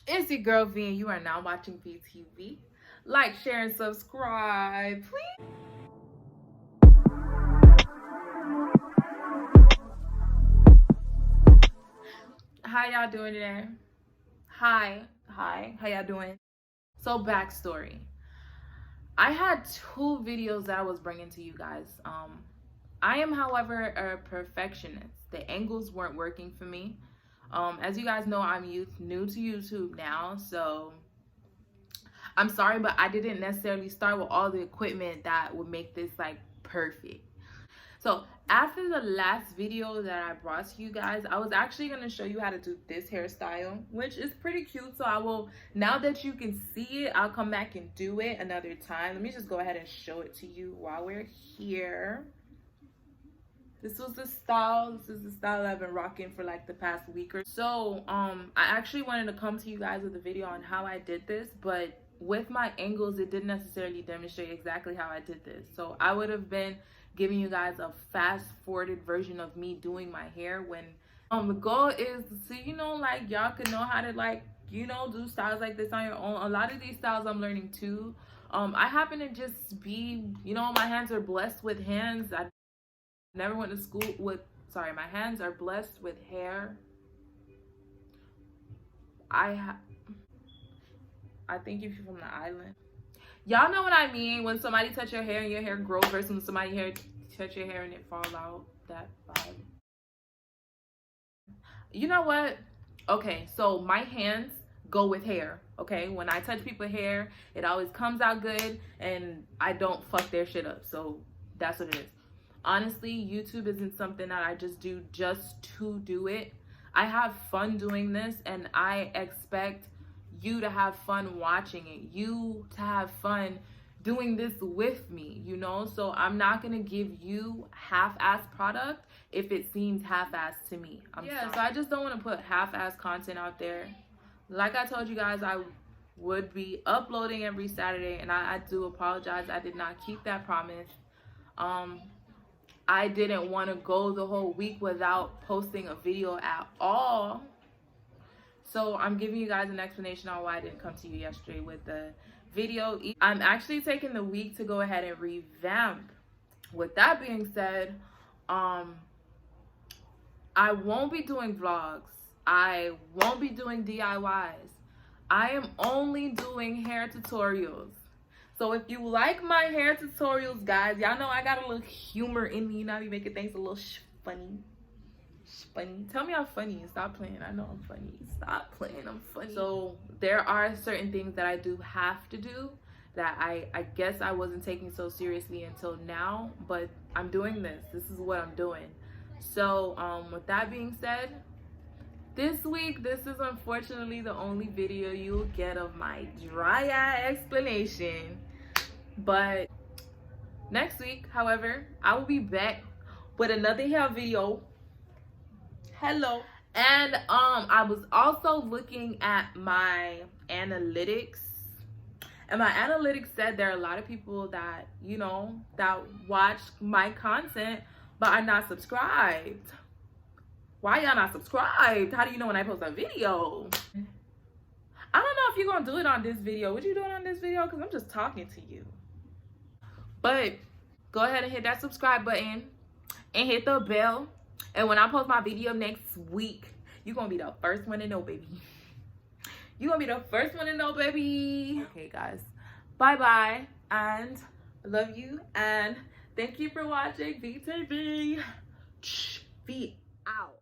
It's your girl V, and you are now watching VTV. Like, share, and subscribe, please. How y'all doing today? Hi, how y'all doing? So, backstory. I had two videos that I was bringing to you guys. I am, however, a perfectionist. The angles weren't working for me. As you guys know, I'm new to YouTube now, so I'm sorry, but I didn't necessarily start with all the equipment that would make this like perfect. So after the last video that I brought to you guys, I was actually going to show you how to do this hairstyle, which is pretty cute. So I will, now that you can see it, I'll come back and do it another time. Let me just go ahead and show it to you while we're here. This was the style. This is the style I've been rocking for like the past week or so. I actually wanted to come to you guys with a video on how I did this, but with my angles, it didn't necessarily demonstrate exactly how I did this. So I would have been giving you guys a fast forwarded version of me doing my hair when the goal is to, you know, like y'all could know how to like, you know, do styles like this on your own. A lot of these styles I'm learning too. I happen to just be, you know, my hands are blessed with hands. I never went to school with, sorry, my hands are blessed with hair. I think if you're from the island, y'all know what I mean when somebody touch your hair and your hair grows versus when somebody touch your hair and it falls out. That vibe. You know what? Okay, so my hands go with hair. Okay, when I touch people's hair, it always comes out good, and I don't fuck their shit up. So that's what it is. Honestly, YouTube isn't something that I just do just to do it. I have fun doing this, and I expect you to have fun watching it, you to have fun doing this with me, you know? So I'm not gonna give you half-ass product if it seems half-ass to me. So I just don't want to put half-ass content out there. Like I told you guys, I would be uploading every Saturday, and I do apologize. I did not keep that promise. I didn't want to go the whole week without posting a video at all. So I'm giving you guys an explanation on why I didn't come to you yesterday with the video. I'm actually taking the week to go ahead and revamp. With that being said, I won't be doing vlogs. I won't be doing DIYs. I am only doing hair tutorials. So if you like my hair tutorials, guys, y'all know I got a little humor in me. You know, I be making things a little funny. Funny. Tell me I'm funny. Stop playing. I know I'm funny. Stop playing. I'm funny. So there are certain things that I do have to do that I guess I wasn't taking so seriously until now, but I'm doing this. This is what I'm doing. So with that being said, this week, this is unfortunately the only video you will get of my dry eye explanation. But next week, however, I will be back with another hair video. Hello. And I was also looking at my analytics, and my analytics said there are a lot of people that, you know, that watch my content but are not subscribed. Why y'all not subscribed? How do you know when I post a video? I don't know if you're gonna do it on this video. Would you do it on this video? Because I'm just talking to you. But go ahead and hit that subscribe button and hit the bell. And when I post my video next week, you're gonna be the first one to know, baby. You're gonna be the first one to know, baby. Okay, guys. Bye-bye. And I love you. And thank you for watching VTV. Be out.